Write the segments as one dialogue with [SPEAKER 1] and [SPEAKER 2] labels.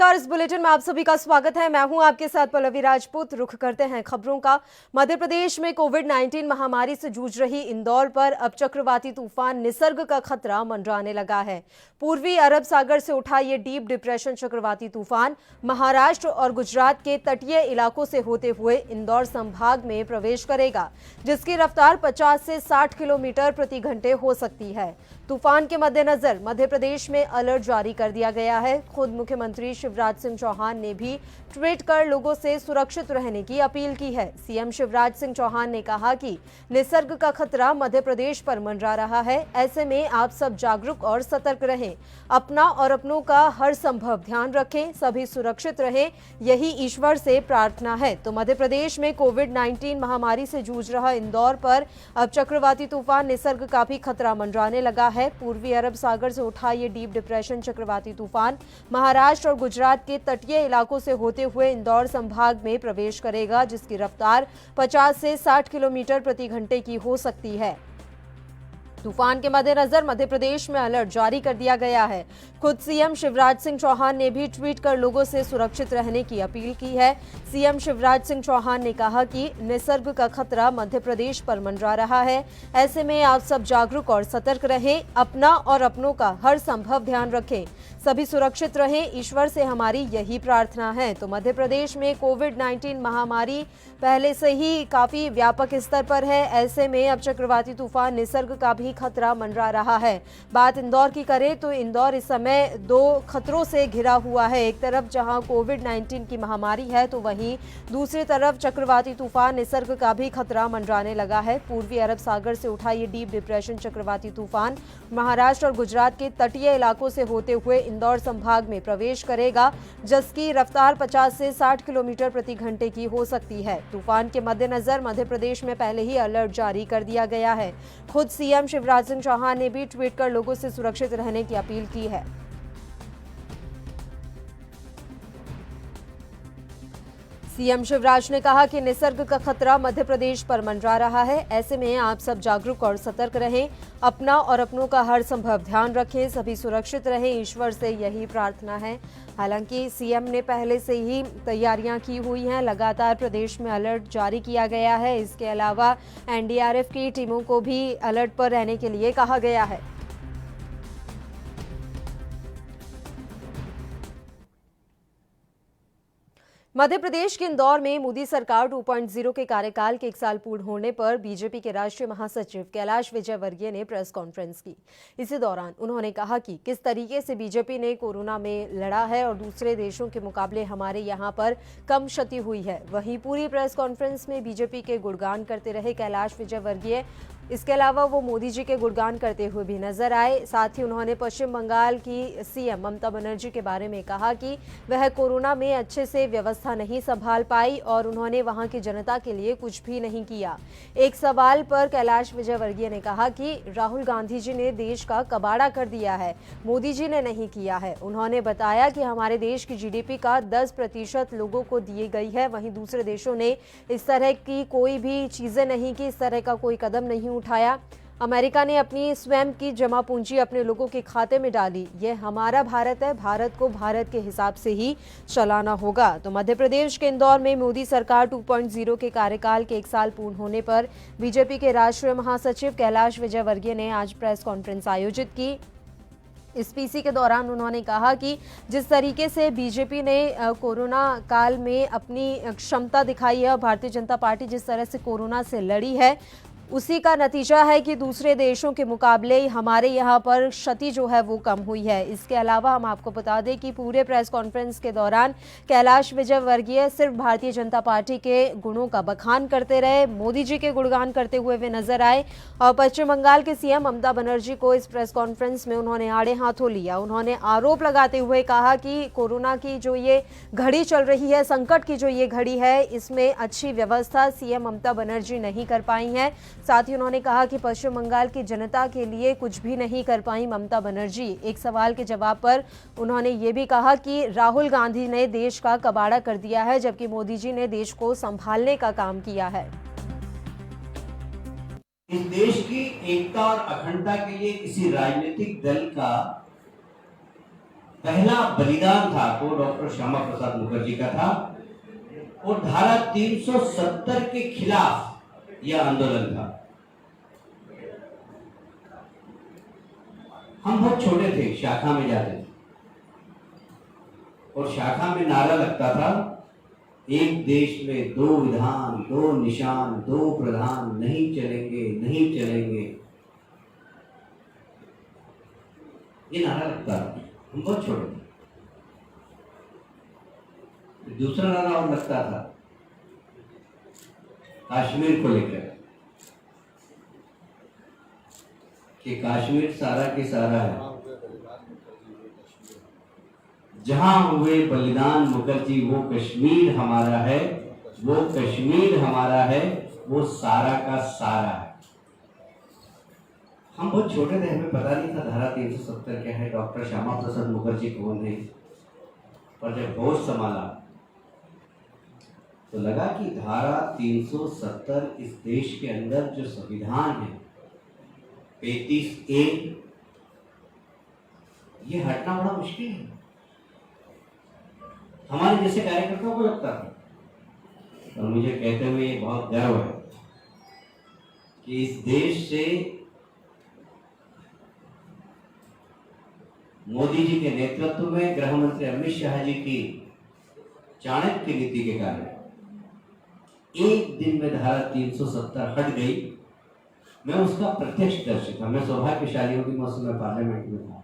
[SPEAKER 1] नमस्कार, इस बुलेटिन में आप सभी का स्वागत है। मैं हूं आपके साथ पल्लवी राजपूत। रुख करते हैं खबरों का। मध्य प्रदेश में कोविड-19 महामारी से जूझ रही इंदौर पर अब चक्रवाती तूफान निसर्ग का खतरा मंडराने लगा है। पूर्वी अरब सागर से उठा ये डीप डिप्रेशन चक्रवाती तूफान महाराष्ट्र और गुजरात के तटीय इलाकों से होते हुए इंदौर संभाग में प्रवेश करेगा, जिसकी रफ्तार 50 से 60 किलोमीटर प्रति घंटे हो सकती है। तूफान के मद्देनजर मध्य प्रदेश में अलर्ट जारी कर दिया गया है। खुद मुख्यमंत्री शिवराज सिंह चौहान ने भी ट्वीट कर लोगों से सुरक्षित रहने की अपील की है। सीएम शिवराज सिंह चौहान ने कहा कि निसर्ग का खतरा मध्य प्रदेश पर मंडरा रहा है, ऐसे में आप सब जागरूक और सतर्क रहें, अपना और अपनों का हर संभव ध्यान रखें, सभी सुरक्षित रहें, यही ईश्वर से प्रार्थना है। तो मध्य प्रदेश में कोविड-19 महामारी से जूझ रहा इंदौर पर अब चक्रवाती तूफान निसर्ग का भी खतरा मंडराने लगा है। पूर्वी अरब सागर से उठा ये डीप डिप्रेशन चक्रवाती तूफान महाराष्ट्र और गुजरात के तटीय इलाकों से होते हुए इंदौर संभाग में प्रवेश करेगा, जिसकी रफ्तार 50 से 60 किलोमीटर प्रति घंटे की हो सकती है। तूफान के मद्देनजर मध्य प्रदेश में अलर्ट जारी कर दिया गया है। खुद सीएम शिवराज सिंह चौहान ने भी ट्वीट कर लोगों से सुरक्षित रहने की अपील की है। सीएम शिवराज सिंह चौहान ने कहा कि निसर्ग का खतरा मध्य प्रदेश पर मंडरा रहा है, ऐसे में आप सब जागरूक और सतर्क रहें, अपना और अपनों का हर संभव ध्यान रखें, सभी सुरक्षित रहें, ईश्वर से हमारी यही प्रार्थना है। तो मध्य प्रदेश में कोविड-19 महामारी पहले से ही काफी व्यापक स्तर पर है, ऐसे में अब चक्रवाती तूफान निसर्ग का भी खतरा मंडरा रहा है। बात इंदौर की करें तो इंदौर इस समय दो खतरों से घिरा हुआ है। एक तरफ जहां कोविड-19 की महामारी है, तो वहीं दूसरी तरफ चक्रवाती तूफान निसर्ग का भी खतरा मंडराने लगा है। पूर्वी अरब सागर से उठा ये डीप डिप्रेशन चक्रवाती तूफान महाराष्ट्र और गुजरात के तटीय इलाकों से होते हुए इंदौर संभाग में प्रवेश करेगा, जिसकी रफ्तार 50 से 60 किलोमीटर प्रति घंटे की हो सकती है। तूफान के मद्देनजर मध्य प्रदेश में पहले ही अलर्ट जारी कर दिया गया है। खुद सीएम शिवराज सिंह चौहान ने भी ट्वीट कर लोगों से सुरक्षित रहने की अपील की है। सीएम शिवराज ने कहा कि निसर्ग का खतरा मध्य प्रदेश पर मंडरा रहा है, ऐसे में आप सब जागरूक और सतर्क रहें, अपना और अपनों का हर संभव ध्यान रखें, सभी सुरक्षित रहें, ईश्वर से यही प्रार्थना है। हालांकि सीएम ने पहले से ही तैयारियां की हुई हैं, लगातार प्रदेश में अलर्ट जारी किया गया है। इसके अलावा एनडीआरएफ की टीमों को भी अलर्ट पर रहने के लिए कहा गया है। मध्य प्रदेश के इंदौर में मोदी सरकार 2.0 के कार्यकाल के 1 साल पूर्ण होने पर बीजेपी के राष्ट्रीय महासचिव कैलाश विजयवर्गीय ने प्रेस कॉन्फ्रेंस की। इसी दौरान उन्होंने कहा कि किस तरीके से बीजेपी ने कोरोना में लड़ा है और दूसरे देशों के मुकाबले हमारे यहां पर कम क्षति हुई है। वहीं पूरी प्रेस कॉन्फ्रेंस में बीजेपी के गुणगान करते रहे कैलाश विजयवर्गीय। इसके अलावा वो मोदी जी के गुणगान करते हुए भी नजर आए। साथ ही उन्होंने पश्चिम बंगाल की सीएम ममता बनर्जी के बारे में कहा कि वह कोरोना में अच्छे से व्यवस्था नहीं संभाल पाई और उन्होंने वहां की जनता के लिए कुछ भी नहीं किया। एक सवाल पर कैलाश विजयवर्गीय ने कहा कि राहुल गांधी जी ने देश का कबाड़ा कर दिया है, मोदी जी ने नहीं किया है। उन्होंने बताया कि हमारे देश की जीडीपी का 10% लोगों को दी गई है, वहीं दूसरे देशों ने इस तरह की कोई भी चीजें नहीं की, इस तरह का कोई कदम नहीं उठाया। अमेरिका ने अपनी स्वयं की जमा पूंजी अपने लोगों के खाते में डाली। यह हमारा भारत है, भारत को भारत के हिसाब से ही चलाना होगा। तो मध्य प्रदेश के इंदौर में मोदी सरकार 2.0 के कार्यकाल के 1 साल पूर्ण होने पर बीजेपी के राष्ट्रीय महासचिव कैलाश विजयवर्गीय ने आज प्रेस कॉन्फ्रेंस आयोजित की। इस पीसी के दौरान उन्होंने कहा कि जिस तरीके से बीजेपी ने कोरोना काल में अपनी क्षमता दिखाई है और भारतीय जनता पार्टी जिस तरह से कोरोना से लड़ी है, उसी का नतीजा है कि दूसरे देशों के मुकाबले हमारे यहाँ पर क्षति जो है वो कम हुई है। इसके अलावा हम आपको बता दें कि पूरे प्रेस कॉन्फ्रेंस के दौरान कैलाश विजयवर्गीय सिर्फ भारतीय जनता पार्टी के गुणों का बखान करते रहे, मोदी जी के गुणगान करते हुए वे नजर आए। और पश्चिम बंगाल के सीएम ममता बनर्जी को इस प्रेस कॉन्फ्रेंस में उन्होंने आड़े हाथों लिया। उन्होंने आरोप लगाते हुए कहा कि कोरोना की जो ये घड़ी चल रही है, संकट की जो ये घड़ी है, इसमें अच्छी व्यवस्था सीएम ममता बनर्जी नहीं कर पाई हैं। साथ ही उन्होंने कहा कि पश्चिम बंगाल की जनता के लिए कुछ भी नहीं कर पाई ममता बनर्जी। एक सवाल के जवाब पर उन्होंने ये भी कहा कि राहुल गांधी ने देश का कबाड़ा कर दिया है, जबकि मोदी जी ने देश को संभालने का काम किया है।
[SPEAKER 2] इस देश की एकता और अखंडता के लिए किसी राजनीतिक दल का पहला बलिदान था वो डॉक्टर श्यामा प्रसाद मुखर्जी का था और धारा 370 के खिलाफ यह आंदोलन था। हम बहुत छोटे थे, शाखा में जाते थे और शाखा में नारा लगता था, एक देश में दो विधान, दो निशान, दो प्रधान, नहीं चलेंगे, नहीं चलेंगे, ये नारा लगता था। हम बहुत छोटे थे। दूसरा नारा और लगता था कश्मीर को लेकर कि कश्मीर सारा के सारा है, जहां हुए बलिदान मुखर्जी वो कश्मीर हमारा है, वो कश्मीर हमारा है, वो सारा का सारा है। हम बहुत छोटे थे, हमें पता नहीं था धारा 370 क्या है, डॉक्टर श्यामा प्रसाद मुखर्जी कौन है। पर जब होश संभाला तो लगा कि धारा 370 इस देश के अंदर जो संविधान है 35A, ये हटना बड़ा मुश्किल है। हमारे जैसे कार्यकर्ताओं को लगता था और मुझे कहते हुए ये बहुत गर्व है कि इस देश से मोदी जी के नेतृत्व में गृह मंत्री अमित शाह जी की चाणक्य नीति के कारण एक दिन में धारा 370 हट गई। मैं उसका प्रत्यक्षदर्शी था, मैं सौभाग्यशाली हूं कि मैं उस समय पार्लियामेंट में था।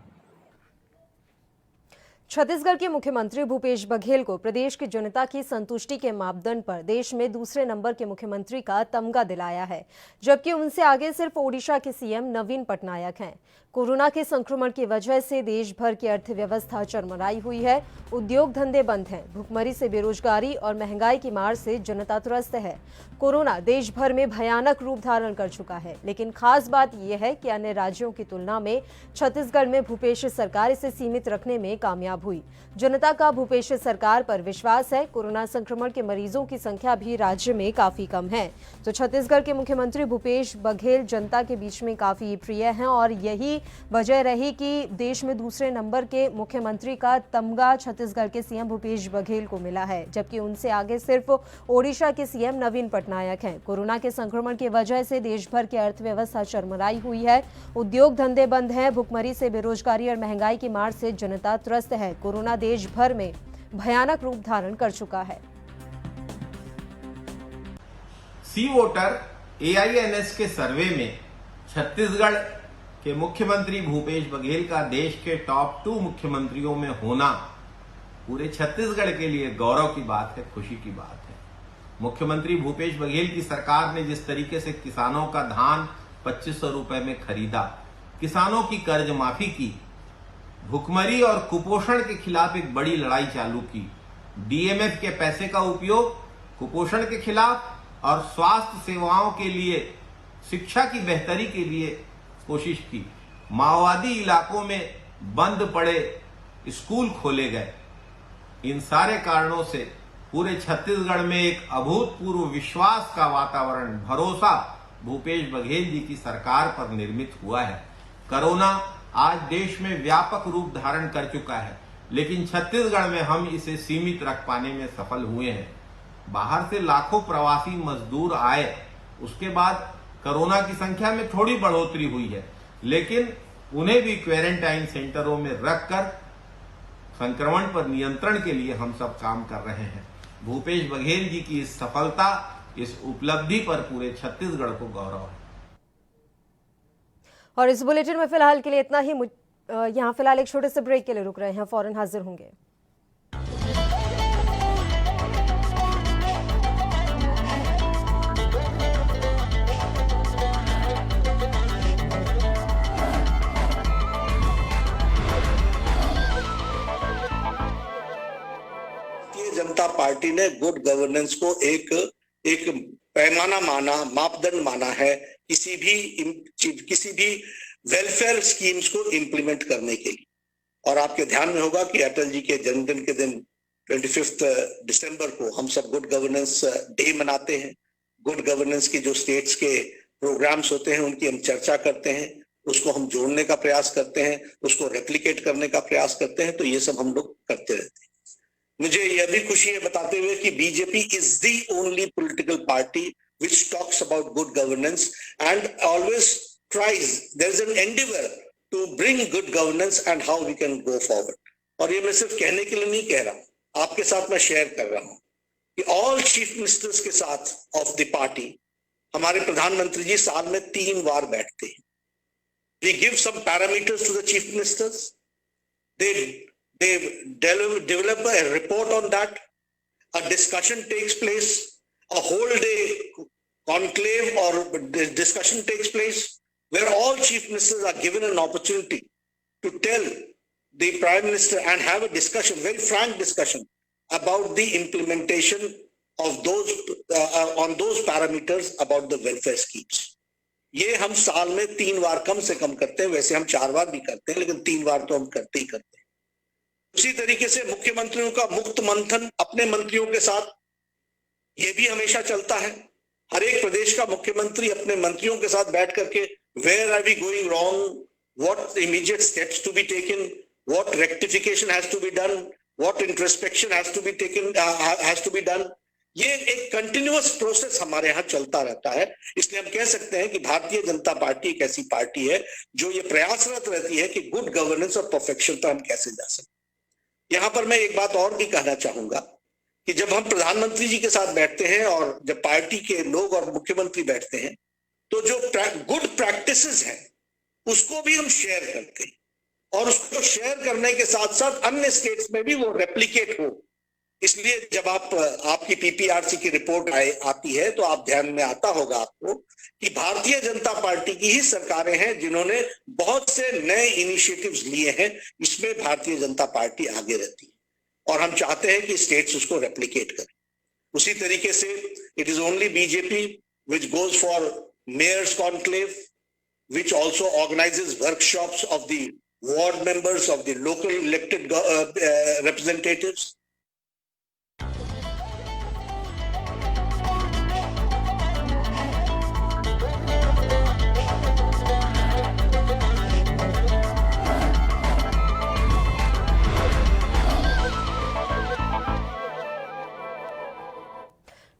[SPEAKER 1] छत्तीसगढ़ के मुख्यमंत्री भूपेश बघेल को प्रदेश की जनता की संतुष्टि के मापदंड पर देश में दूसरे नंबर के मुख्यमंत्री का तमगा दिलाया है, जबकि उनसे आगे सिर्फ ओडिशा के सीएम नवीन पटनायक हैं। कोरोना के संक्रमण की वजह से देश भर की अर्थव्यवस्था चरमराई हुई है। उद्योग धंधे बंद हैं। भुखमरी से बेरोजगारी और महंगाई की मार से जनता त्रस्त है। कोरोना देश भर में भयानक रूप धारण कर चुका है, लेकिन खास बात यह है कि अन्य राज्यों की तुलना में छत्तीसगढ़ में भूपेश सरकार इसे सीमित रखने में कामयाब हुई। जनता का भूपेश सरकार पर विश्वास है। कोरोना संक्रमण के मरीजों की संख्या भी राज्य में काफी कम है, तो छत्तीसगढ़ के मुख्यमंत्री भूपेश बघेल जनता के बीच में काफी प्रिय हैं और यही वजह रही कि देश में दूसरे नंबर के मुख्यमंत्री का तमगा छत्तीसगढ़ के सीएम भूपेश बघेल को मिला है, जबकि उनसे आगे सिर्फ ओडिशा के सीएम नवीन पटनायक हैं। कोरोना के संक्रमण की वजह से देश भर की अर्थव्यवस्था चरमराई हुई है। उद्योग धंधे बंद हैं। भुखमरी से बेरोजगारी और महंगाई की मार से जनता त्रस्त है। कोरोना देश भर में भयानक रूप धारण कर चुका है।
[SPEAKER 3] सी वोटर AINS के सर्वे में छत्तीसगढ़ के मुख्यमंत्री भूपेश बघेल का देश के टॉप 2 मुख्यमंत्रियों में होना पूरे छत्तीसगढ़ के लिए गौरव की बात है, खुशी की बात है। मुख्यमंत्री भूपेश बघेल की सरकार ने जिस तरीके से किसानों का धान 2500 रुपए में खरीदा, किसानों की कर्ज माफी की, भुखमरी और कुपोषण के खिलाफ एक बड़ी लड़ाई चालू की, DMF के पैसे का उपयोग कुपोषण के खिलाफ और स्वास्थ्य सेवाओं के लिए, शिक्षा की बेहतरी के लिए कोशिश की, माओवादी इलाकों में बंद पड़े स्कूल खोले गए। इन सारे कारणों से पूरे छत्तीसगढ़ में एक अभूतपूर्व विश्वास का वातावरण, भरोसा भूपेश बघेल जी की सरकार पर निर्मित हुआ है। कोरोना आज देश में व्यापक रूप धारण कर चुका है, लेकिन छत्तीसगढ़ में हम इसे सीमित रख पाने में सफल हुए हैं। बाहर से लाखों प्रवासी मजदूर आए, उसके बाद कोरोना की संख्या में थोड़ी बढ़ोतरी हुई है, लेकिन उन्हें भी क्वारंटाइन सेंटरों में रखकर संक्रमण पर नियंत्रण के लिए हम सब काम कर रहे हैं। भूपेश बघेल जी की इस सफलता, इस उपलब्धि पर पूरे छत्तीसगढ़ को गौरव है।
[SPEAKER 1] और इस बुलेटिन में फिलहाल के लिए इतना ही। यहाँ फिलहाल एक छोटे से ब्रेक के लिए रुक रहे हैं, फौरन हाजिर होंगे।
[SPEAKER 4] जनता पार्टी ने गुड गवर्नेंस को एक पैमाना माना, मापदंड माना है किसी भी वेलफेयर स्कीम्स को इंप्लीमेंट करने के लिए। और आपके ध्यान में होगा कि अटल जी के जन्मदिन के दिन 25 दिसंबर को हम सब गुड गवर्नेंस डे मनाते हैं। गुड गवर्नेंस की जो स्टेट्स के प्रोग्राम्स होते हैं उनकी हम चर्चा करते हैं, उसको हम जोड़ने का प्रयास करते हैं, उसको रेप्लिकेट करने का प्रयास करते हैं, तो ये सब हम लोग करते रहते हैं। मुझे यह भी खुशी है बताते हुए कि BJP is the only political party which talks about good governance and always tries, there is an endeavour to bring good governance and how we can go forward. और ये मैं सिर्फ कहने के लिए नहीं कह रहा, आपके साथ मैं शेयर कर रहा हूं कि ऑल चीफ मिनिस्टर्स के साथ ऑफ द पार्टी हमारे प्रधानमंत्री जी साल में 3 बार बैठते हैं। We give some parameters to the chief ministers. They develop a report on that. A discussion takes place. A whole day conclave or discussion takes place where all chief ministers are given an opportunity to tell the prime minister and have a discussion, very frank discussion about the implementation of those on those parameters about the welfare schemes. ये हम साल में 3 बार कम से कम करते हैं, वैसे हम 4 बार भी करते हैं, लेकिन 3 बार तो हम करते ही करते हैं। उसी तरीके से मुख्यमंत्रियों का मुक्त मंथन अपने मंत्रियों के साथ ये भी हमेशा चलता है। हर एक प्रदेश का मुख्यमंत्री अपने मंत्रियों के साथ बैठ करके where are we going wrong, what immediate steps to be taken, what rectification has to be done, what introspection has to be taken, has to be done. ये एक कंटिन्यूअस प्रोसेस हमारे यहाँ चलता रहता है। इसलिए हम कह सकते हैं कि भारतीय जनता पार्टी एक ऐसी पार्टी है जो ये प्रयासरत रहती है कि गुड गवर्नेंस और परफेक्शन पर हम कैसे जा सकते। यहाँ पर मैं एक बात और भी कहना चाहूंगा कि जब हम प्रधानमंत्री जी के साथ बैठते हैं और जब पार्टी के लोग और मुख्यमंत्री बैठते हैं, तो जो गुड प्रैक्टिसेस हैं उसको भी हम शेयर करते हैं और उसको शेयर करने के साथ साथ अन्य स्टेट्स में भी वो रेप्लिकेट हो। इसलिए जब आपकी पीपीआरसी की रिपोर्ट आती है तो आप ध्यान में आता होगा आपको कि भारतीय जनता पार्टी की ही सरकारें हैं जिन्होंने बहुत से नए इनिशिएटिव्स लिए हैं। इसमें भारतीय जनता पार्टी आगे रहती है और हम चाहते हैं कि स्टेट्स उसको रेप्लिकेट करें। उसी तरीके से it is only BJP which goes for mayors conclave, which also organizes workshops of the ward members of the local elected representatives.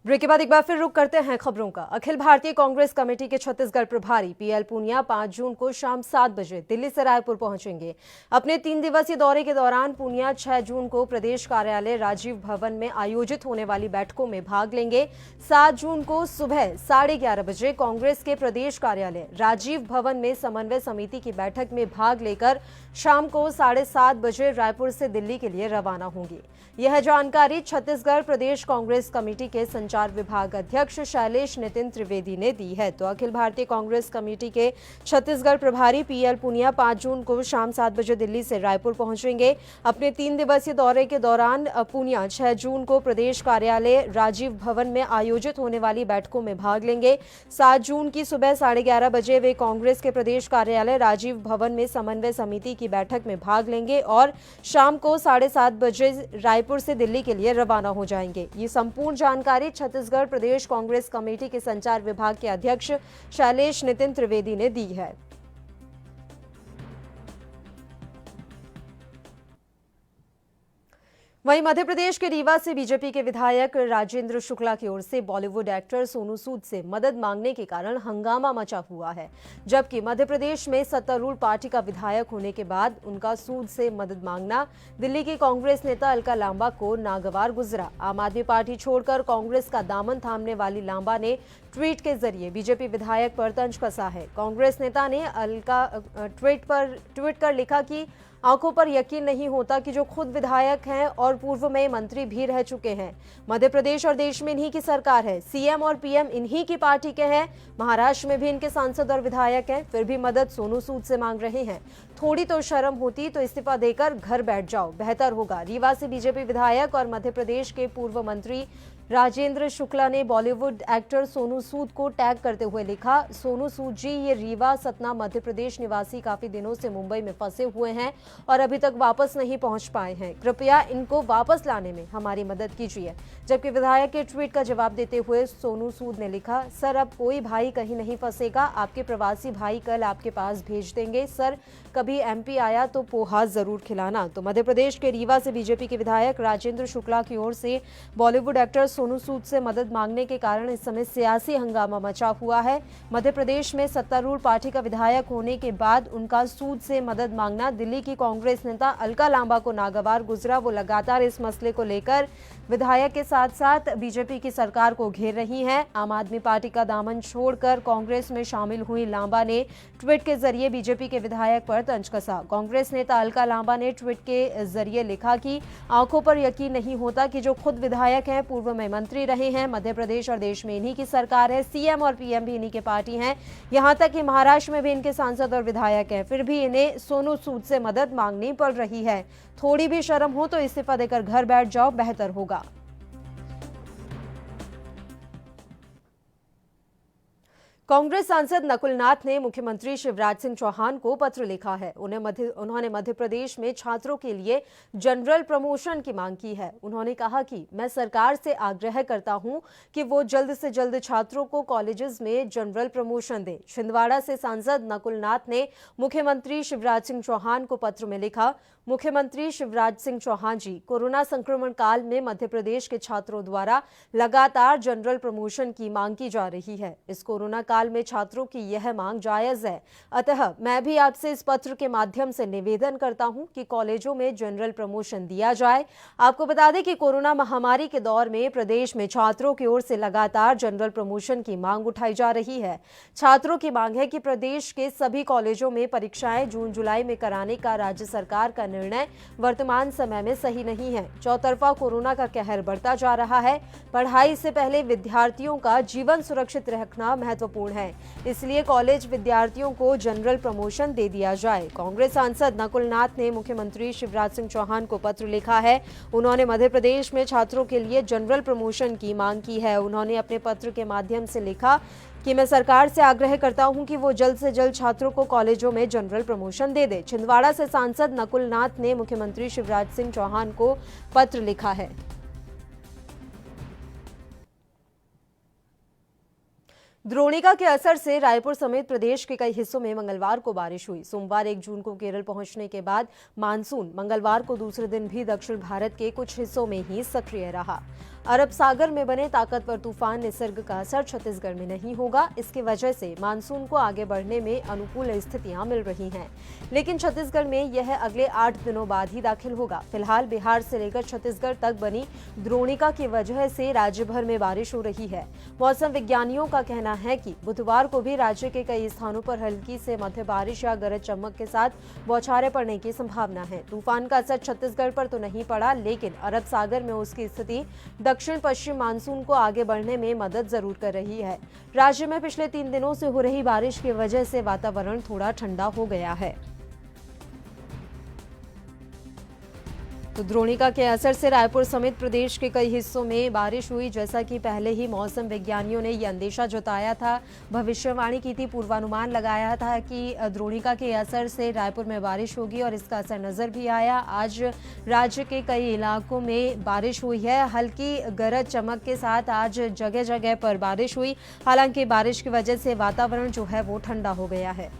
[SPEAKER 1] Break के बाद एक बार फिर रुक करते हैं खबरों का। अखिल भारतीय कांग्रेस कमेटी के छत्तीसगढ़ प्रभारी पीएल पूनिया 5 जून को शाम 7 बजे दिल्ली से रायपुर पहुंचेंगे। अपने 3 दिवसीय दौरे के दौरान पूनिया 6 जून को प्रदेश कार्यालय राजीव भवन में आयोजित होने वाली बैठकों में भाग लेंगे। 7 जून को सुबह 11:30 बजे कांग्रेस के प्रदेश कार्यालय राजीव भवन में समन्वय समिति की बैठक में भाग लेकर शाम को 7:30 बजे रायपुर से दिल्ली के लिए रवाना होंगे। यह जानकारी छत्तीसगढ़ प्रदेश कांग्रेस कमेटी के संचार विभाग अध्यक्ष शैलेश नितिन त्रिवेदी ने दी है। तो अखिल भारतीय कांग्रेस कमेटी के छत्तीसगढ़ प्रभारी पीएल पूनिया 5 जून को शाम 7 बजे दिल्ली से रायपुर पहुंचेंगे। अपने 3 दिवसीय दौरे के दौरान पूनिया 6 जून को प्रदेश कार्यालय राजीव भवन में आयोजित होने वाली बैठकों में भाग लेंगे। 7 जून की सुबह 11:30 बजे वे कांग्रेस के प्रदेश कार्यालय राजीव भवन में समन्वय समिति की बैठक में भाग लेंगे और शाम को 7:30 बजे रायपुर से दिल्ली के लिए रवाना हो जाएंगे। ये संपूर्ण जानकारी छत्तीसगढ़ प्रदेश कांग्रेस कमेटी के संचार विभाग के अध्यक्ष शैलेश नितिन त्रिवेदी ने दी है। वहीं मध्य प्रदेश के रीवा से बीजेपी के विधायक राजेंद्र शुक्ला की ओर से बॉलीवुड एक्टर सोनू सूद से मदद मांगने के कारण हंगामा मचा हुआ है। जबकि मध्य प्रदेश में सत्तारूढ़ पार्टी का विधायक होने के बाद उनका सूद से मदद मांगना दिल्ली की कांग्रेस नेता अलका लांबा को नागवार गुजरा। आम आदमी पार्टी छोड़कर कांग्रेस का दामन थामने वाली लांबा ने ट्वीट के जरिए बीजेपी विधायक पर तंज कसा है। कांग्रेस नेता ने अलका ट्वीट कर लिखा कि आंखों पर यकीन नहीं होता कि जो खुद विधायक हैं और पूर्व में मंत्री भी रह चुके हैं। मध्य प्रदेश और देश में इन्हीं की सरकार है, सीएम और पीएम इन्हीं की पार्टी के हैं। महाराष्ट्र में भी इनके सांसद और विधायक हैं, फिर भी मदद सोनू सूद से मांग रहे हैं। थोड़ी तो शर्म होती तो इस्तीफा देकर घर बैठ जाओ, बेहतर होगा। रीवा से बीजेपी विधायक और मध्य प्रदेश के पूर्व मंत्री राजेंद्र शुक्ला ने बॉलीवुड एक्टर सोनू सूद को टैग करते हुए लिखा, सोनू सूद जी ये रीवा सतना मध्य प्रदेश निवासी काफी दिनों से मुंबई में फंसे हुए हैं और अभी तक वापस नहीं पहुंच पाए हैं। कृपया इनको वापस लाने में हमारी मदद कीजिए। जबकि विधायक के ट्वीट का जवाब देते हुए सोनू सूद ने लिखा, सर अब कोई भाई कहीं नहीं फंसेगा, आपके प्रवासी भाई कल आपके पास भेज देंगे। सर कभी एमपी आया तो पोहा जरूर खिलाना। तो मध्य प्रदेश के रीवा से बीजेपी के विधायक राजेंद्र शुक्ला की ओर से बॉलीवुड एक्टर सोनू सूद से मदद मांगने के कारण इस समय सियासी हंगामा मचा हुआ है। मध्य प्रदेश में सत्तारूढ़ पार्टी का विधायक होने के बाद उनका सूद से मदद मांगना दिल्ली की कांग्रेस नेता अलका लांबा को नागवार गुजरा। वो लगातार इस मसले को लेकर विधायक के साथ साथ बीजेपी की सरकार को घेर रही हैं। आम आदमी पार्टी का दामन छोड़कर कांग्रेस में शामिल हुई लांबा ने ट्वीट के जरिए बीजेपी के विधायक पर तंज कसा। कांग्रेस नेता अलका लांबा ने ट्वीट के जरिए लिखा कि आंखों पर यकीन नहीं होता कि जो खुद विधायक हैं, पूर्व में मंत्री रहे हैं, मध्य प्रदेश और देश में इन्हीं की सरकार है, सीएम और पीएम भी इन्हीं के पार्टी हैं, यहां तक कि महाराष्ट्र में भी इनके सांसद और विधायक हैं, फिर भी इन्हें सोनू सूद से मदद मांगनी पड़ रही है। थोड़ी भी शर्म हो तो इस्तीफा देकर घर बैठ जाओ, बेहतर होगा। कांग्रेस सांसद नकुल नाथ ने मुख्यमंत्री शिवराज सिंह चौहान को पत्र लिखा है। उन्होंने मध्य प्रदेश में छात्रों के लिए जनरल प्रमोशन की मांग की है। उन्होंने कहा कि मैं सरकार से आग्रह करता हूं कि वो जल्द से जल्द छात्रों को कॉलेजेस में जनरल प्रमोशन दे। छिंदवाड़ा से सांसद नकुल नाथ ने मुख्यमंत्री शिवराज सिंह चौहान को पत्र में लिखा, मुख्यमंत्री शिवराज सिंह चौहान जी, कोरोना संक्रमण काल में मध्य प्रदेश के छात्रों द्वारा लगातार जनरल प्रमोशन की मांग की जा रही है। इस कोरोना काल में छात्रों की यह मांग जायज है। अतः मैं भी आपसे इस पत्र के माध्यम से निवेदन करता हूं कि कॉलेजों में जनरल प्रमोशन दिया जाए। आपको बता दें कि कोरोना महामारी के दौर में प्रदेश में छात्रों की ओर से लगातार जनरल प्रमोशन की मांग उठाई जा रही है। छात्रों की मांग है कि प्रदेश के सभी कॉलेजों में परीक्षाएं जून जुलाई में कराने का राज्य सरकार का निर्णय वर्तमान समय में सही नहीं है। चौतरफा कोरोना का कहर बढ़ता जा रहा है। पढ़ाई से पहले विद्यार्थियों का जीवन सुरक्षित रखना महत्वपूर्ण है, इसलिए कॉलेज विद्यार्थियों को जनरल प्रमोशन दे दिया जाए। कांग्रेस सांसद नकुल नाथ ने मुख्यमंत्री शिवराज सिंह चौहान को पत्र लिखा है। उन्होंने मध्य प्रदेश में छात्रों के लिए जनरल प्रमोशन की मांग की है। उन्होंने अपने पत्र के माध्यम से लिखा कि मैं सरकार से आग्रह करता हूं कि वो जल्द से जल्द छात्रों को कॉलेजों में जनरल प्रमोशन दे दे। छिंदवाड़ा से सांसद नकुल नाथ ने मुख्यमंत्री शिवराज सिंह चौहान को पत्र लिखा है। द्रोणिका के असर से रायपुर समेत प्रदेश के कई हिस्सों में मंगलवार को बारिश हुई। सोमवार 1 जून को केरल पहुंचने के बाद मानसून मंगलवार को दूसरे दिन भी दक्षिण भारत के कुछ हिस्सों में ही सक्रिय रहा। अरब सागर में बने ताकतवर तूफान निसर्ग का असर छत्तीसगढ़ में नहीं होगा। इसकी वजह से मानसून को आगे बढ़ने में अनुकूल स्थितियां मिल रही हैं, लेकिन छत्तीसगढ़ में यह अगले 8 दिनों बाद ही दाखिल होगा। फिलहाल बिहार से लेकर छत्तीसगढ़ तक बनी द्रोणिका की वजह से राज्य भर में बारिश हो रही है। मौसम विज्ञानियों का कहना है कि बुधवार को भी राज्य के कई स्थानों पर हल्की से मध्य बारिश या गरज चमक के साथ बौछारें पड़ने की संभावना है। तूफान का असर छत्तीसगढ़ पर तो नहीं पड़ा, लेकिन अरब सागर में उसकी स्थिति दक्षिण पश्चिम मानसून को आगे बढ़ने में मदद जरूर कर रही है। राज्य में पिछले 3 दिनों से हो रही बारिश की वजह से वातावरण थोड़ा ठंडा हो गया है। तो द्रोणिका के असर से रायपुर समेत प्रदेश के कई हिस्सों में बारिश हुई। जैसा कि पहले ही मौसम विज्ञानियों ने यह अंदेशा जताया था, भविष्यवाणी की थी, पूर्वानुमान लगाया था कि द्रोणिका के असर से रायपुर में बारिश होगी और इसका असर नजर भी आया। आज राज्य के कई इलाकों में बारिश हुई है। हल्की गरज चमक के साथ आज जगह जगह पर बारिश हुई। हालांकि बारिश की वजह से वातावरण जो है वो ठंडा हो गया है।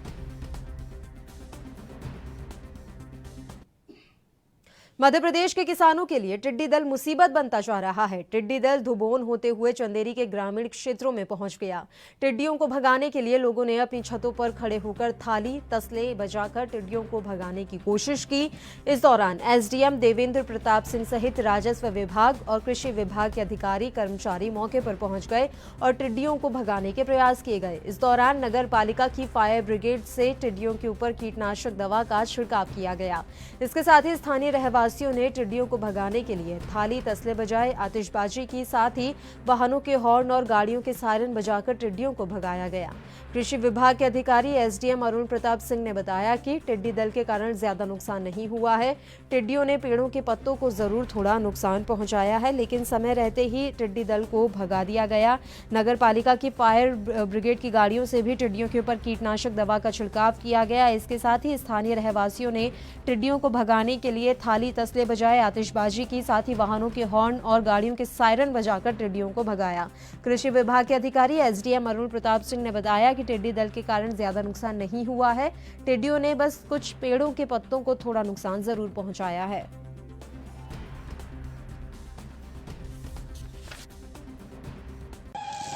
[SPEAKER 1] मध्य प्रदेश के किसानों के लिए टिड्डी दल मुसीबत बनता जा रहा है। टिड्डी दल धुबोन होते हुए चंदेरी के ग्रामीण क्षेत्रों में पहुंच गया। टिड्डियों को भगाने के लिए लोगों ने अपनी छतों पर खड़े होकर थाली तसले बजाकर टिड्डियों को भगाने की कोशिश की। इस दौरान एसडीएम देवेंद्र प्रताप सिंह सहित राजस्व विभाग और कृषि विभाग के अधिकारी कर्मचारी मौके पर पहुंच गए और टिड्डियों को भगाने के प्रयास किए गए। इस दौरान नगर पालिका की फायर ब्रिगेड से टिड्डियों के ऊपर कीटनाशक दवा का छिड़काव किया गया। इसके साथ ही स्थानीय रहवासी रहवासियों ने टिड्डियों को भगाने के लिए थाली तसले बजाए, आतिशबाजी की, साथ ही वाहनों के हॉर्न और गाड़ियों के सायरन बजाकर टिड्डियों को भगाया गया। कृषि विभाग के अधिकारी एसडीएम अरुण प्रताप सिंह ने बताया कि टिड्डी दल के कारण ज्यादा नुकसान नहीं हुआ है। टिड्डियों ने पेड़ों के पत्तों को जरूर थोड़ा नुकसान पहुंचाया है, लेकिन समय रहते ही टिड्डी दल को भगा दिया गया। नगर पालिका की फायर ब्रिगेड की गाड़ियों से भी टिड्डियों के ऊपर कीटनाशक दवा का छिड़काव किया गया। इसके साथ ही स्थानीय रहवासियों ने टिड्डियों को भगाने के लिए थाली तसले बजाए, आतिशबाजी की, साथ ही वाहनों के हॉर्न और गाड़ियों के सायरन बजाकर टिड्डियों को भगाया। कृषि विभाग के अधिकारी एसडीएम अरुण प्रताप सिंह ने बताया कि टिड्डी दल के कारण ज्यादा नुकसान नहीं हुआ है। टिड्डियों ने बस कुछ पेड़ों के पत्तों को थोड़ा नुकसान जरूर पहुंचाया है।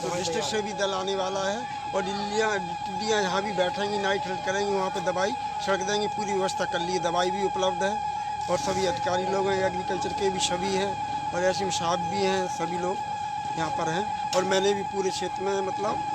[SPEAKER 5] तो डिस्ट्रिक्ट से भी दल आने वाला है और टिड्डियाँ यहाँ भी बैठेंगी, नाइट हेल्थ करेंगी, वहाँ पे दवाई छिड़क देंगी, पूरी व्यवस्था कर ली है, दवाई भी उपलब्ध है और सभी अधिकारी लोग हैं, एग्रीकल्चर के भी सभी हैं और ऐसे में साहब भी हैं, सभी लोग यहाँ पर हैं। और मैंने भी पूरे क्षेत्र में मतलब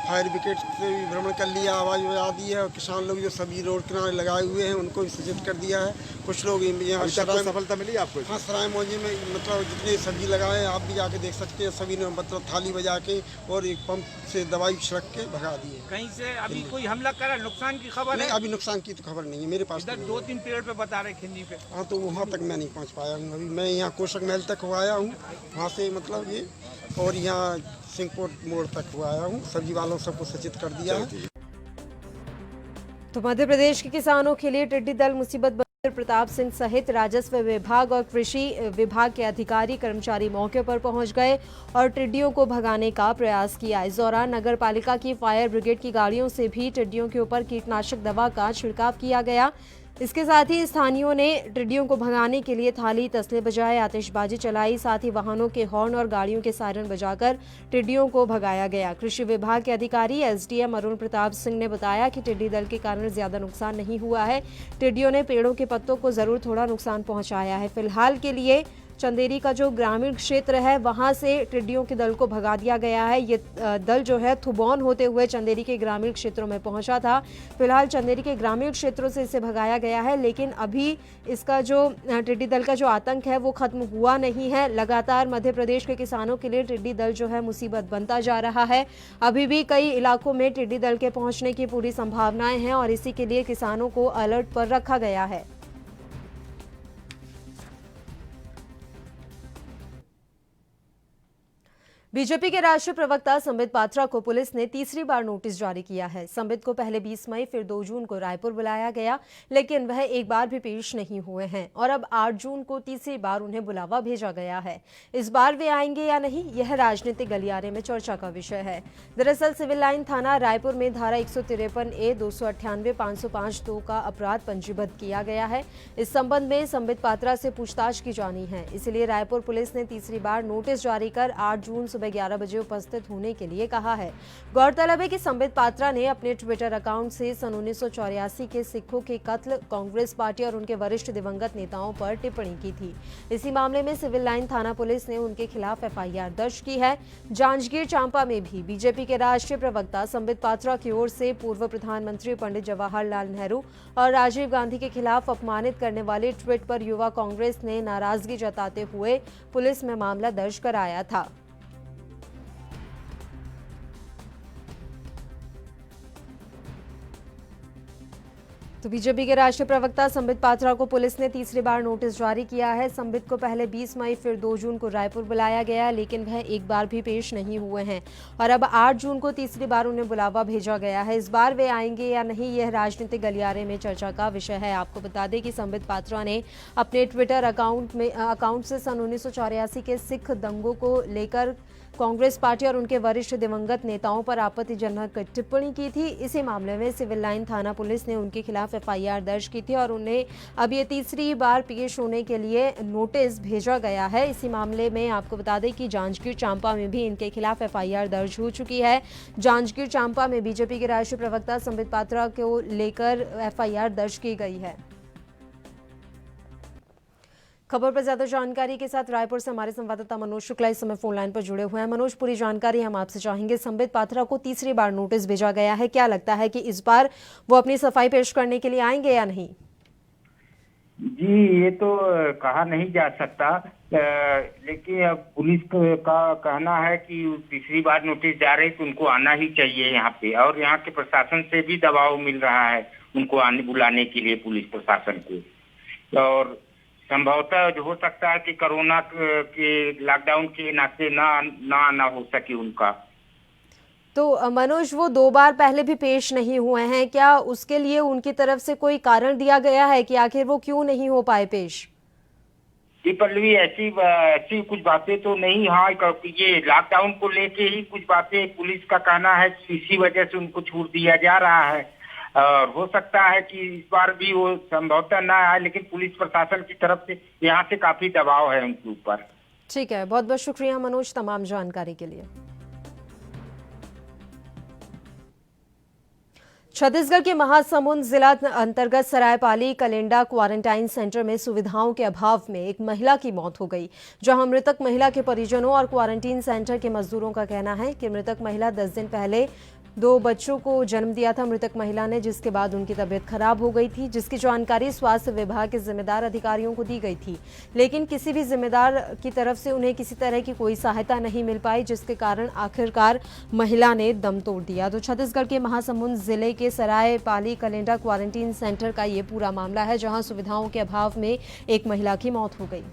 [SPEAKER 5] फायर ब्रिगेड से भी भ्रमण कर लिया, आवाज़ बजा दी है और किसान लोग जो सभी रोड किनारे लगाए हुए हैं उनको भी सूचित कर दिया है। कुछ लोग यहाँ
[SPEAKER 6] सफलता मिली आपको?
[SPEAKER 5] हाँ, सराय मौजे में मतलब जितने सब्जी लगाए हैं आप भी जाके देख सकते हैं, सभी ने मतलब थाली बजा के और एक पंप से दवाई छिड़क के भगा दी है।
[SPEAKER 6] कहीं से अभी कोई हमला करा, नुकसान की खबर है?
[SPEAKER 5] अभी नुकसान की तो खबर नहीं है मेरे पास।
[SPEAKER 6] इधर 2-3 पेड़ पे बता रहे खिंजी पे।
[SPEAKER 5] हाँ, तो वहाँ तक मैं नहीं पहुँच पाया हूँ अभी। मैं यहाँ कोशक महल तक हुआ आया हूँ, वहाँ से मतलब ये, और यहाँ सिंहकोट मोड़ तक हुआ आया हूँ। सब्जी वालों सबको सूचित कर दिया है।
[SPEAKER 1] तो मध्य प्रदेश के किसानों के लिए टिड्डी दल मुसीबत बन गई। प्रताप सिंह सहित राजस्व विभाग और कृषि विभाग के अधिकारी कर्मचारी मौके पर पहुंच गए और टिड्डियों को भगाने का प्रयास किया। इस दौरान नगर पालिका की फायर ब्रिगेड की गाड़ियों से भी टिड्डियों के ऊपर कीटनाशक दवा का छिड़काव किया गया। इसके साथ ही स्थानीयों ने टिड्डियों को भगाने के लिए थाली तसले बजाए, आतिशबाजी चलाई, साथ ही वाहनों के हॉर्न और गाड़ियों के सायरन बजाकर टिड्डियों को भगाया गया। कृषि विभाग के अधिकारी एसडीएम अरुण प्रताप सिंह ने बताया कि टिड्डी दल के कारण ज्यादा नुकसान नहीं हुआ है। टिड्डियों ने पेड़ों के पत्तों को जरूर थोड़ा नुकसान पहुंचाया है। फिलहाल के लिए चंदेरी का जो ग्रामीण क्षेत्र है वहां से टिड्डियों के दल को भगा दिया गया है। ये दल जो है थुबौन होते हुए चंदेरी के ग्रामीण क्षेत्रों में पहुंचा था। फिलहाल चंदेरी के ग्रामीण क्षेत्रों से इसे भगाया गया है, लेकिन अभी इसका जो टिड्डी दल का जो आतंक है वो खत्म हुआ नहीं है। लगातार मध्य प्रदेश के किसानों के लिए टिड्डी दल जो है मुसीबत बनता जा रहा है। अभी भी कई इलाकों में टिड्डी दल के पहुंचने की पूरी संभावनाएं हैं और इसी के लिए किसानों को अलर्ट पर रखा गया है। बीजेपी के राष्ट्रीय प्रवक्ता संबित पात्रा को पुलिस ने तीसरी बार नोटिस जारी किया है। संबित को पहले 20 मई फिर 2 जून को रायपुर बुलाया गया, लेकिन वह एक बार भी पेश नहीं हुए हैं और अब 8 जून को तीसरी बार उन्हें बुलावा भेजा गया है। इस बार वे आएंगे या नहीं, यह राजनीतिक गलियारे में चर्चा का विषय है। दरअसल सिविल लाइन थाना रायपुर में धारा 153A 298 505(2) का अपराध पंजीबद्ध किया गया है। इस संबंध में संबित पात्रा से पूछताछ की जानी है, इसलिए रायपुर पुलिस ने तीसरी बार नोटिस जारी कर 8 जून सुबह 11 बजे उपस्थित होने के लिए कहा है। गौरतलब है कि संबित पात्रा ने अपने ट्विटर अकाउंट से सन 1984 के सिखों के कत्ल, कांग्रेस पार्टी और उनके वरिष्ठ दिवंगत नेताओं पर टिप्पणी की थी। इसी मामले में सिविल लाइन थाना पुलिस ने उनके खिलाफ एफआईआर दर्ज की है। जांजगीर चांपा में भी बीजेपी के राष्ट्रीय प्रवक्ता संबित पात्रा की ओर से पूर्व प्रधानमंत्री पंडित जवाहरलाल नेहरू और राजीव गांधी के खिलाफ अपमानित करने वाले ट्वीट पर युवा कांग्रेस ने नाराजगी जताते हुए पुलिस में मामला दर्ज कराया था। तो बीजेपी के राष्ट्रीय प्रवक्ता संबित पात्रा को पुलिस ने तीसरी बार नोटिस जारी किया है। संबित को पहले 20 मई फिर 2 जून को रायपुर बुलाया गया, लेकिन वह एक बार भी पेश नहीं हुए हैं और अब 8 जून को तीसरी बार उन्हें बुलावा भेजा गया है। इस बार वे आएंगे या नहीं, यह राजनीतिक गलियारे में चर्चा का विषय है। आपको बता दें कि संबित पात्रा ने अपने ट्विटर अकाउंट से सन 1984 के सिख दंगों को लेकर कांग्रेस पार्टी और उनके वरिष्ठ दिवंगत नेताओं पर आपत्तिजनक टिप्पणी की थी। इसी मामले में सिविल लाइन थाना पुलिस ने उनके खिलाफ एफआईआर दर्ज की थी और उन्हें अब ये तीसरी बार पेश होने के लिए नोटिस भेजा गया है। इसी मामले में आपको बता दें कि जांजगीर चांपा में भी इनके खिलाफ एफआईआर दर्ज हो चुकी है। जांजगीर चांपा में बीजेपी के राष्ट्रीय प्रवक्ता संबित पात्रा को लेकर एफआईआर दर्ज की गई है। खबर पर ज्यादा जानकारी के साथ रायपुर से हमारे संवाददाता मनोज शुक्ला इस समय फोन लाइन पर जुड़े हुए हैं। मनोज, पूरी जानकारी हम आपसे चाहेंगे। संबित पात्रा को तीसरी बार नोटिस भेजा गया है, क्या लगता है कि इस बार वो अपनी सफाई पेश करने के लिए आएंगे या नहीं?
[SPEAKER 7] जी, ये तो कहा नहीं जा सकता, लेकिन अब पुलिस का कहना है कि तीसरी बार नोटिस जा रही तो उनको आना ही चाहिए यहाँ पे, और यहाँ के प्रशासन से भी दबाव मिल रहा है उनको आने बुलाने के लिए, पुलिस प्रशासन को। और संभवतः जो हो सकता है कि कोरोना के लॉकडाउन के नाते ना आना हो सके उनका।
[SPEAKER 1] तो मनोज, वो 2 बार पहले भी पेश नहीं हुए हैं, क्या उसके लिए उनकी तरफ से कोई कारण दिया गया है कि आखिर वो क्यों नहीं हो पाए पेश?
[SPEAKER 7] जी पल्लवी, ऐसी कुछ बातें तो नहीं। हाँ, ये लॉकडाउन को लेके ही कुछ बातें पुलिस का कहना है कि इसी वजह से उनको छूट दिया जा रहा है, और हो सकता है कि इस बार भी वो संभवतः ना आए, लेकिन पुलिस प्रशासन की तरफ से यहाँ से काफी दबाव है उनके ऊपर।
[SPEAKER 1] ठीक है, बहुत बहुत शुक्रिया मनोज तमाम जानकारी के लिए। छत्तीसगढ़ के महासमुंद जिला अंतर्गत सरायपाली कलेंडा क्वारंटाइन सेंटर में सुविधाओं के अभाव में एक महिला की मौत हो गई, जहां मृतक महिला के परिजनों और क्वारंटीन सेंटर के मजदूरों का कहना है कि मृतक महिला 10 दिन पहले 2 बच्चों को जन्म दिया था मृतक महिला ने, जिसके बाद उनकी तबीयत खराब हो गई थी, जिसकी जानकारी स्वास्थ्य विभाग के जिम्मेदार अधिकारियों को दी गई थी, लेकिन किसी भी जिम्मेदार की तरफ से उन्हें किसी तरह की कोई सहायता नहीं मिल पाई, जिसके कारण आखिरकार महिला ने दम तोड़ दिया। तो छत्तीसगढ़ के महासमुंद जिले के सरायपाली कलेंडा क्वारंटीन सेंटर का ये पूरा मामला है, जहां सुविधाओं के अभाव में एक महिला की मौत हो गई।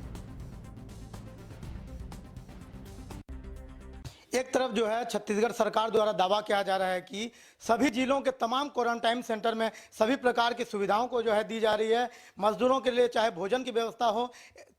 [SPEAKER 8] एक तरफ जो है छत्तीसगढ़ सरकार द्वारा दावा किया जा रहा है कि सभी जिलों के तमाम क्वारंटाइन सेंटर में सभी प्रकार की सुविधाओं को जो है दी जा रही है, मजदूरों के लिए चाहे भोजन की व्यवस्था हो,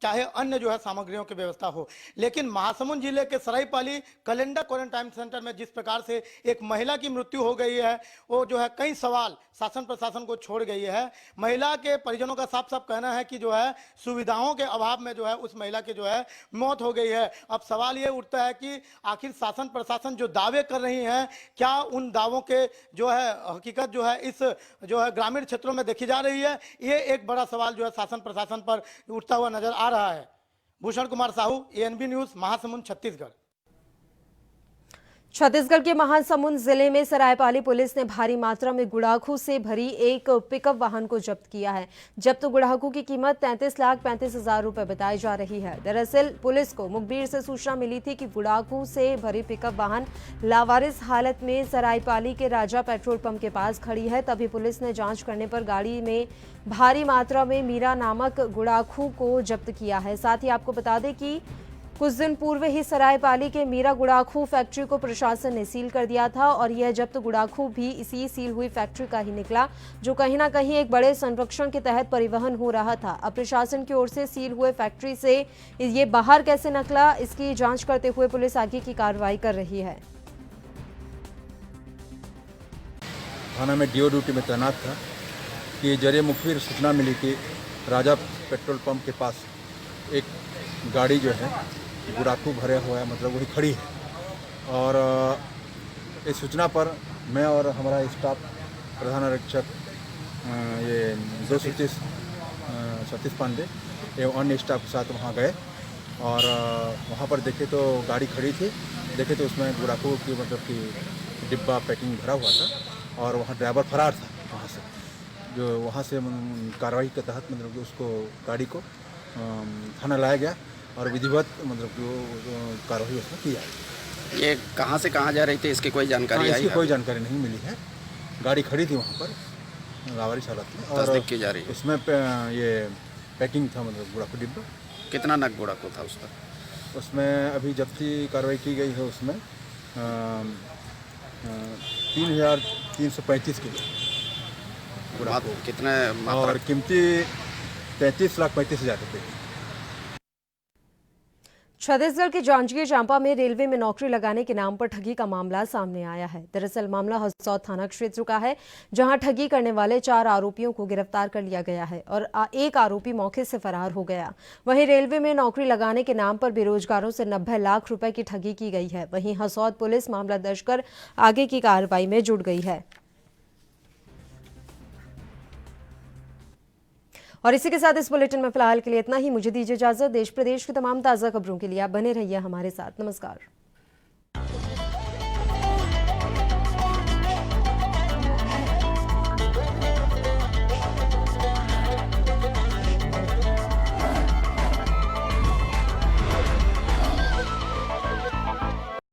[SPEAKER 8] चाहे अन्य जो है सामग्रियों की व्यवस्था हो, लेकिन महासमुंद जिले के सरायपाली कलेंडा क्वारंटाइन सेंटर में जिस प्रकार से एक महिला की मृत्यु हो गई है, वो जो है कई सवाल शासन प्रशासन को छोड़ गई है। महिला के परिजनों का साफ साफ कहना है कि जो है सुविधाओं के अभाव में जो है उस महिला की जो है मौत हो गई है। अब सवाल ये उठता है कि आखिर शासन प्रशासन जो दावे कर रही है, क्या उन दावों के जो है हकीकत जो है इस जो है ग्रामीण क्षेत्रों में देखी जा रही है? ये एक बड़ा सवाल जो है शासन प्रशासन पर उठता हुआ नजर आ रहा है। Bhushan Kumar Sahu, ANB news, Mahasamund, Chhattisgarh.
[SPEAKER 1] छत्तीसगढ़ के महासमुंद जिले में सरायपाली पुलिस ने भारी मात्रा में गुड़ाखू से भरी एक पिकअप वाहन को जब्त किया है। जब्त गुड़ाखू की कीमत 33,35,000 रुपए बताई जा रही है। दरअसल पुलिस को मुखबिर से सूचना मिली थी कि गुड़ाखू से भरी पिकअप वाहन लावारिस हालत में सरायपाली के राजा पेट्रोल पंप के पास खड़ी है। तभी पुलिस ने जांच करने पर गाड़ी में भारी मात्रा में मीरा नामक गुड़ाखू को जब्त किया है। साथ ही आपको बता दें कि कुछ दिन पूर्व ही सरायपाली के मीरा गुड़ाखू फैक्ट्री को प्रशासन ने सील कर दिया था, और यह जब्त गुड़ाखू भी इसी सील हुई फैक्ट्री का ही निकला, जो कहीं ना कहीं एक बड़े संरक्षण के तहत परिवहन हो रहा था। अब प्रशासन की ओर से सील हुए फैक्ट्री से ये बाहर कैसे निकला, इसकी जांच करते हुए पुलिस आगे की कार्रवाई कर रही है।
[SPEAKER 9] थाना में डीओ ड्यूटी में तैनात था कि जरिए मुखबिर सूचना मिली कि राजा पेट्रोल पंप के पास एक गाड़ी जो है गुड़ाखू भरे हुआ है, मतलब वही खड़ी है, और इस सूचना पर मैं और हमारा स्टाफ प्रधान आरक्षक ये 236 सतीश पांडे एवं अन्य स्टाफ के साथ वहाँ गए, और वहाँ पर देखे तो गाड़ी खड़ी थी, देखे तो उसमें गुड़ाखू की मतलब कि डिब्बा पैकिंग भरा हुआ था, और वहाँ ड्राइवर फरार था वहाँ से, जो वहाँ से कार्रवाई के तहत मतलब उसको गाड़ी को थाना लाया गया और विधिवत मतलब जो कार्रवाई उसमें की जाए।
[SPEAKER 10] ये कहाँ से कहाँ जा रही थी, इसकी कोई जानकारी आई?
[SPEAKER 9] इसकी कोई जानकारी नहीं मिली है। गाड़ी खड़ी थी वहाँ पर लावारिस हालत में, और
[SPEAKER 10] तस्दीक की जा रही है।
[SPEAKER 9] उसमें ये पैकिंग था, मतलब गुड़ाखू डिब्बा।
[SPEAKER 10] कितना नग गुड़ाखू था उसका?
[SPEAKER 9] उसमें अभी जब्ती कार्रवाई की गई है, उसमें 3,335 किलो गुड़ाखू,
[SPEAKER 10] कितने
[SPEAKER 9] और कीमती 33,35,000 रुपये।
[SPEAKER 1] छत्तीसगढ़ के जांजगीर चांपा में रेलवे में नौकरी लगाने के नाम पर ठगी का मामला सामने आया है। दरअसल मामला हसौद थाना क्षेत्र का है, जहां ठगी करने वाले 4 आरोपियों को गिरफ्तार कर लिया गया है और एक आरोपी मौके से फरार हो गया। वहीं रेलवे में नौकरी लगाने के नाम पर बेरोजगारों से 90 लाख रुपए की ठगी की गई है। वहीं हसौद पुलिस मामला दर्ज कर आगे की कार्रवाई में जुट गई है। और इसी के साथ इस बुलेटिन में फिलहाल के लिए इतना ही। मुझे दीजिए इजाजत। देश प्रदेश की तमाम ताज़ा खबरों के लिए आप बने रहिए हमारे साथ। नमस्कार।